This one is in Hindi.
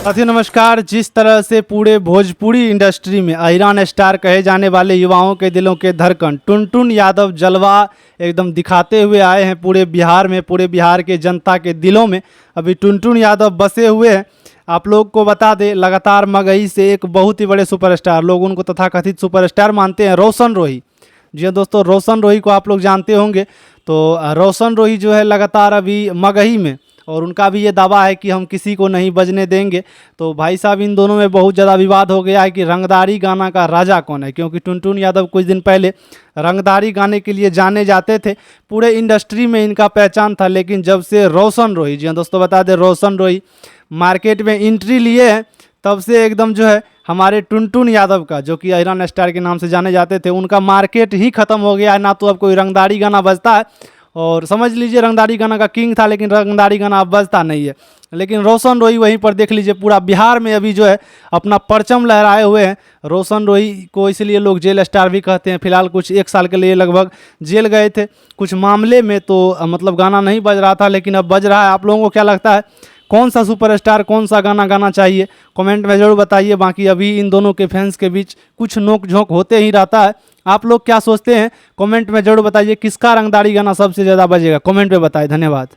साथियों नमस्कार। जिस तरह से पूरे भोजपुरी इंडस्ट्री में अहिरान स्टार कहे जाने वाले युवाओं के दिलों के धड़कन टुनटुन यादव जलवा एकदम दिखाते हुए आए हैं पूरे बिहार में, पूरे बिहार के जनता के दिलों में अभी टुनटुन यादव बसे हुए हैं। आप लोग को बता दें, लगातार मगही से एक बहुत ही बड़े सुपरस्टार, लोग उनको तथाकथित सुपरस्टार मानते हैं, रोशन रोही। जी हाँ दोस्तों, रोशन रोही को आप लोग जानते होंगे। तो रोशन रोही जो है लगातार अभी मगही में, और उनका भी ये दावा है कि हम किसी को नहीं बजने देंगे। तो भाई साहब, इन दोनों में बहुत ज़्यादा विवाद हो गया है कि रंगदारी गाना का राजा कौन है, क्योंकि टुनटुन यादव कुछ दिन पहले रंगदारी गाने के लिए जाने जाते थे, पूरे इंडस्ट्री में इनका पहचान था। लेकिन जब से रोशन रोही, जी हाँ दोस्तों बता दें, रोशन रोही मार्केट में एंट्री लिए हैं, तब से एकदम जो है हमारे टुनटुन यादव का, जो कि अहिरान स्टार के नाम से जाने जाते थे, उनका मार्केट ही ख़त्म हो गया है। ना तो अब कोई रंगदारी गाना बजता है, और समझ लीजिए रंगदारी गाना का किंग था, लेकिन रंगदारी गाना अब बजता नहीं है। लेकिन रोशन रोही वहीं पर देख लीजिए, पूरा बिहार में अभी जो है अपना परचम लहराए हुए हैं। रोशन रोही को इसलिए लोग जेल स्टार भी कहते हैं। फिलहाल कुछ 1 साल के लिए लगभग जेल गए थे कुछ मामले में, तो मतलब गाना नहीं बज रहा था, लेकिन अब बज रहा है। आप लोगों को क्या लगता है, कौन सा सुपरस्टार कौन सा गाना गाना चाहिए, कमेंट में ज़रूर बताइए। बाकी अभी इन दोनों के फैंस के बीच कुछ नोक झोंक होते ही रहता है। आप लोग क्या सोचते हैं, कमेंट में ज़रूर बताइए। किसका रंगदारी गाना सबसे ज़्यादा बजेगा, कमेंट में बताएं। धन्यवाद।